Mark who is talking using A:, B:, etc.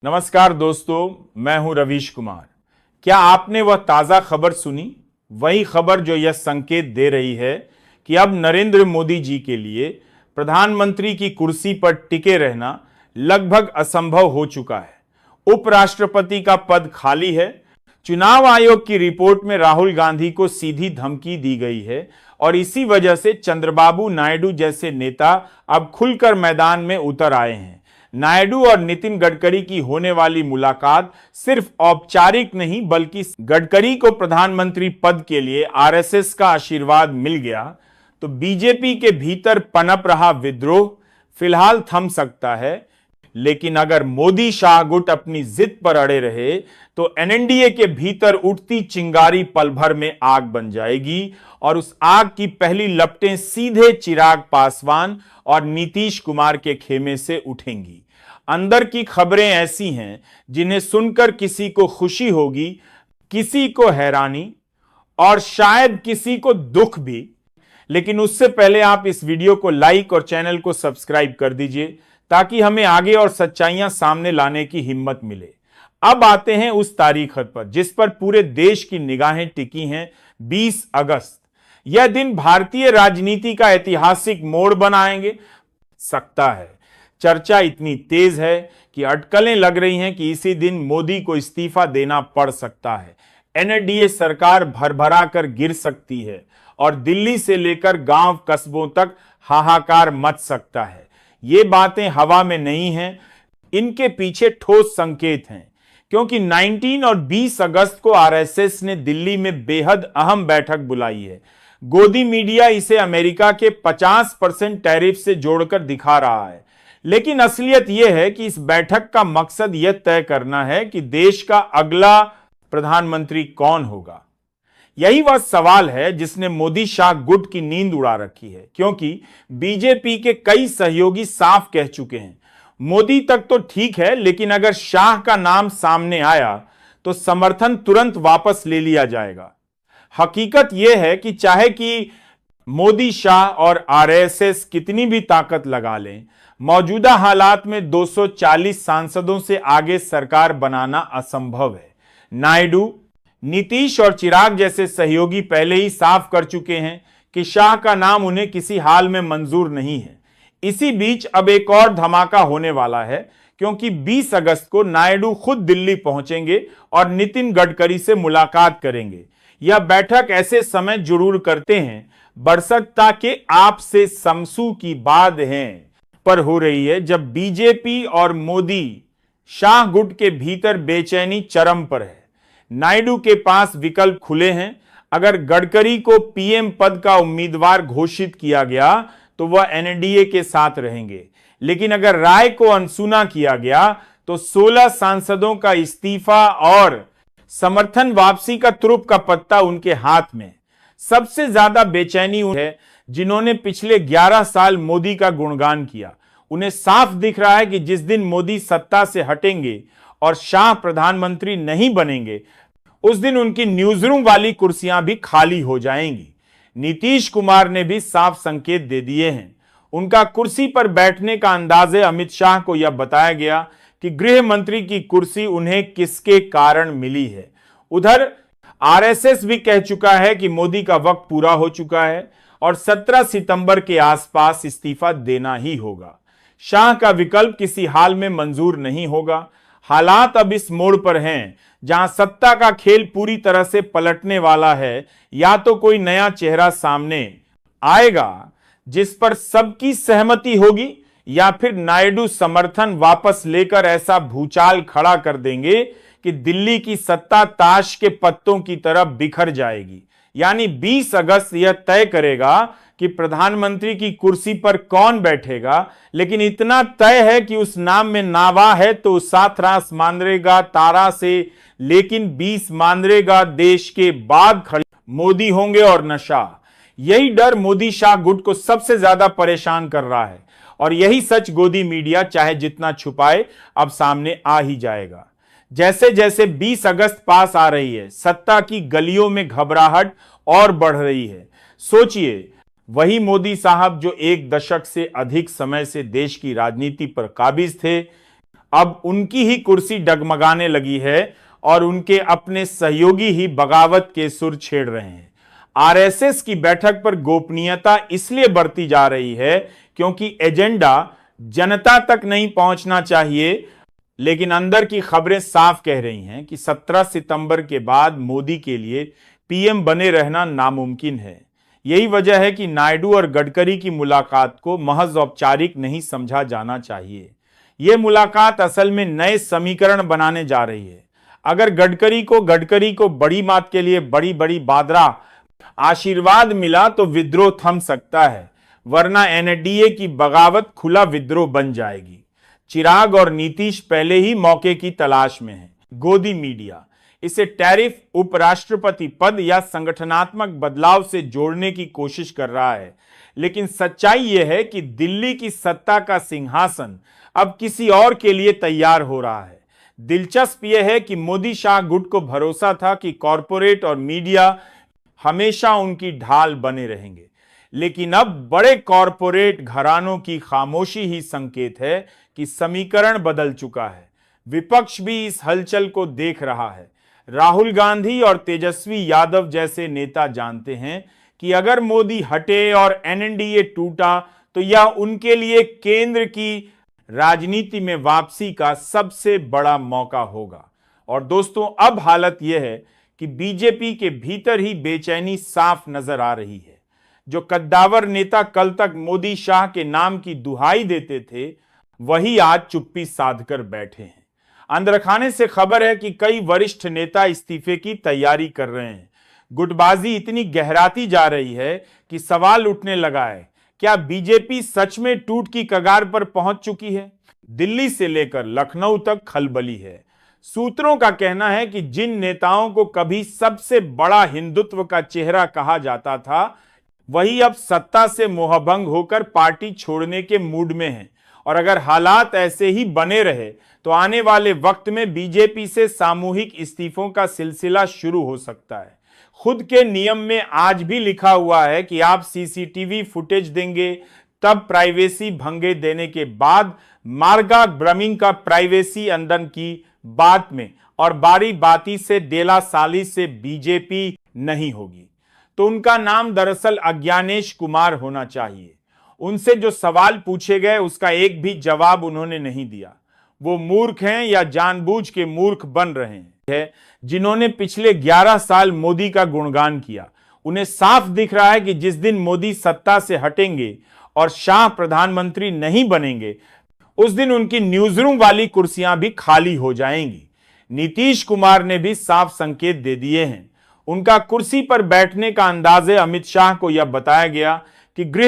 A: नमस्कार दोस्तों, मैं हूं रवीश कुमार। क्या आपने वह ताजा खबर सुनी? वही खबर जो यह संकेत दे रही है कि अब नरेंद्र मोदी जी के लिए प्रधानमंत्री की कुर्सी पर टिके रहना लगभग असंभव हो चुका है। उपराष्ट्रपति का पद खाली है। चुनाव आयोग की रिपोर्ट में राहुल गांधी को सीधी धमकी दी गई है और इसी वजह से चंद्रबाबू नायडू जैसे नेता अब खुलकर मैदान में उतर आए हैं। नायडू और नितिन गडकरी की होने वाली मुलाकात सिर्फ औपचारिक नहीं बल्कि गडकरी को प्रधानमंत्री पद के लिए आरएसएस का आशीर्वाद मिल गया तो बीजेपी के भीतर पनप रहा विद्रोह फिलहाल थम सकता है। लेकिन अगर मोदी शाह गुट अपनी जिद पर अड़े रहे तो एनडीए के भीतर उठती चिंगारी पल भर में आग बन जाएगी और उस आग की पहली लपटें सीधे चिराग पासवान और नीतीश कुमार के खेमे से उठेंगी। अंदर की खबरें ऐसी हैं जिन्हें सुनकर किसी को खुशी होगी, किसी को हैरानी और शायद किसी को दुख भी। लेकिन उससे पहले आप इस वीडियो को लाइक और चैनल को सब्सक्राइब कर दीजिए ताकि हमें आगे और सच्चाइयां सामने लाने की हिम्मत मिले। अब आते हैं उस तारीख पर जिस पर पूरे देश की निगाहें टिकी हैं, 20 अगस्त। यह दिन भारतीय राजनीति का ऐतिहासिक मोड़ बनाएंगे सकता है। चर्चा इतनी तेज है कि अटकलें लग रही हैं कि इसी दिन मोदी को इस्तीफा देना पड़ सकता है। एनडीए सरकार भरभरा कर गिर सकती है और दिल्ली से लेकर गांव कस्बों तक हाहाकार मच सकता है। ये बातें हवा में नहीं हैं, इनके पीछे ठोस संकेत हैं। क्योंकि 19 और 20 अगस्त को आरएसएस ने दिल्ली में बेहद अहम बैठक बुलाई है। गोदी मीडिया इसे अमेरिका के 50% टैरिफ से जोड़कर दिखा रहा है, लेकिन असलियत यह है कि इस बैठक का मकसद यह तय करना है कि देश का अगला प्रधानमंत्री कौन होगा। यही वह सवाल है जिसने मोदी शाह गुट की नींद उड़ा रखी है, क्योंकि बीजेपी के कई सहयोगी साफ कह चुके हैं मोदी तक तो ठीक है, लेकिन अगर शाह का नाम सामने आया तो समर्थन तुरंत वापस ले लिया जाएगा। हकीकत यह है कि चाहे कि मोदी शाह और आरएसएस कितनी भी ताकत लगा लें, मौजूदा हालात में 240 सांसदों से आगे सरकार बनाना असंभव है। नायडू, नीतीश और चिराग जैसे सहयोगी पहले ही साफ कर चुके हैं कि शाह का नाम उन्हें किसी हाल में मंजूर नहीं है। इसी बीच अब एक और धमाका होने वाला है, क्योंकि 20 अगस्त को नायडू खुद दिल्ली पहुंचेंगे और नितिन गडकरी से मुलाकात करेंगे। यह बैठक ऐसे समय जरूर करते हैं बरसत्ता के आप से समसू की बात है पर हो रही है, जब बीजेपी और मोदी शाह गुट के भीतर बेचैनी चरम पर है। नायडू के पास विकल्प खुले हैं। अगर गडकरी को पीएम पद का उम्मीदवार घोषित किया गया तो वह एनडीए के साथ रहेंगे, लेकिन अगर राय को अनसुना किया गया तो 16 सांसदों का इस्तीफा और समर्थन वापसी का तुरुप का पत्ता उनके हाथ में। सबसे ज्यादा बेचैनी है जिन्होंने पिछले 11 साल मोदी का गुणगान किया। उन्हें साफ दिख रहा है कि जिस दिन मोदी सत्ता से हटेंगे और शाह प्रधानमंत्री नहीं बनेंगे, उस दिन उनकी न्यूज़रूम वाली कुर्सियां भी खाली हो जाएंगी। नीतीश कुमार ने भी साफ संकेत दे दिए हैं। उनका कुर्सी पर बैठने का अंदाजे अमित शाह को यह बताया गया कि गृह मंत्री की कुर्सी उन्हें किसके कारण मिली है। उधर आरएसएस भी कह चुका है कि मोदी का वक्त पूरा हो चुका है और 17 सितंबर के आसपास इस्तीफा देना ही होगा। शाह का विकल्प किसी हाल में मंजूर नहीं होगा। हालात अब इस मोड़ पर हैं जहां सत्ता का खेल पूरी तरह से पलटने वाला है। या तो कोई नया चेहरा सामने आएगा जिस पर सबकी सहमति होगी, या फिर नायडू समर्थन वापस लेकर ऐसा भूचाल खड़ा कर देंगे कि दिल्ली की सत्ता ताश के पत्तों की तरह बिखर जाएगी। यानी 20 अगस्त यह तय करेगा कि प्रधानमंत्री की कुर्सी पर कौन बैठेगा, लेकिन इतना तय है कि उस नाम में नावा है तो सात रास मांद्रेगा तारा से, लेकिन 20 मांद्रेगा देश के बाद खड़े मोदी होंगे और नशा। यही डर मोदी शाह गुट को सबसे ज्यादा परेशान कर रहा है और यही सच गोदी मीडिया चाहे जितना छुपाए अब सामने आ ही जाएगा। जैसे जैसे 20 अगस्त पास आ रही है, सत्ता की गलियों में घबराहट और बढ़ रही है। सोचिए, वही मोदी साहब जो एक दशक से अधिक समय से देश की राजनीति पर काबिज थे, अब उनकी ही कुर्सी डगमगाने लगी है और उनके अपने सहयोगी ही बगावत के सुर छेड़ रहे हैं। आरएसएस की बैठक पर गोपनीयता इसलिए बढ़ती जा रही है क्योंकि एजेंडा जनता तक नहीं पहुंचना चाहिए, लेकिन अंदर की खबरें साफ कह रही हैं कि 17 सितंबर के बाद मोदी के लिए पीएम बने रहना नामुमकिन है। यही वजह है कि नायडू और गडकरी की मुलाकात को महज औपचारिक नहीं समझा जाना चाहिए। यह मुलाकात असल में नए समीकरण बनाने जा रही है। अगर गडकरी को बड़ी बात के लिए बड़ी बड़ी बादरा आशीर्वाद मिला तो विद्रोह थम सकता है, वरना एनडीए की बगावत खुला विद्रोह बन जाएगी। चिराग और नीतीश पहले ही मौके की तलाश में हैं। गोदी मीडिया इसे टैरिफ, उपराष्ट्रपति पद या संगठनात्मक बदलाव से जोड़ने की कोशिश कर रहा है, लेकिन सच्चाई यह है कि दिल्ली की सत्ता का सिंहासन अब किसी और के लिए तैयार हो रहा है। दिलचस्प यह है कि मोदी शाह गुट को भरोसा था कि कॉरपोरेट और मीडिया हमेशा उनकी ढाल बने रहेंगे, लेकिन अब बड़े कॉरपोरेट घरानों की खामोशी ही संकेत है कि समीकरण बदल चुका है। विपक्ष भी इस हलचल को देख रहा है। राहुल गांधी और तेजस्वी यादव जैसे नेता जानते हैं कि अगर मोदी हटे और एनडीए टूटा तो यह उनके लिए केंद्र की राजनीति में वापसी का सबसे बड़ा मौका होगा। और दोस्तों, अब हालत यह है कि बीजेपी के भीतर ही बेचैनी साफ नजर आ रही है। जो कद्दावर नेता कल तक मोदी शाह के नाम की दुहाई देते थे, वही आज चुप्पी साधकर बैठे हैं। अंदरखाने से खबर है कि कई वरिष्ठ नेता इस्तीफे की तैयारी कर रहे हैं। गुटबाजी इतनी गहराती जा रही है कि सवाल उठने लगा है, क्या बीजेपी सच में टूट की कगार पर पहुंच चुकी है? दिल्ली से लेकर लखनऊ तक खलबली है। सूत्रों का कहना है कि जिन नेताओं को कभी सबसे बड़ा हिंदुत्व का चेहरा कहा जाता था, वही अब सत्ता से मोहभंग होकर पार्टी छोड़ने के मूड में हैं। और अगर हालात ऐसे ही बने रहे तो आने वाले वक्त में बीजेपी से सामूहिक इस्तीफों का सिलसिला शुरू हो सकता है। खुद के नियम में आज भी लिखा हुआ है कि आप सीसीटीवी फुटेज देंगे, तब प्राइवेसी भंगे देने के बाद मार्गा ब्रमिंग का प्राइवेसी अंदर की बात में और बारी बाती से डेला साली से बीजेपी नहीं होगी। तो उनका नाम दरअसल अज्ञानेश कुमार होना चाहिए। उनसे जो सवाल पूछे गए उसका एक भी जवाब उन्होंने नहीं दिया। वो मूर्ख हैं या जानबूझ के मूर्ख बन रहे हैं जिन्होंने पिछले 11 साल मोदी का गुणगान किया। उन्हें साफ दिख रहा है कि जिस दिन मोदी सत्ता से हटेंगे और शाह प्रधानमंत्री नहीं बनेंगे, उस दिन उनकी न्यूज रूम वाली कुर्सियां भी खाली हो जाएंगी। नीतीश कुमार ने भी साफ संकेत दे दिए हैं। उनका कुर्सी पर बैठने का अंदाजे अमित शाह को यह बताया गया कि गृह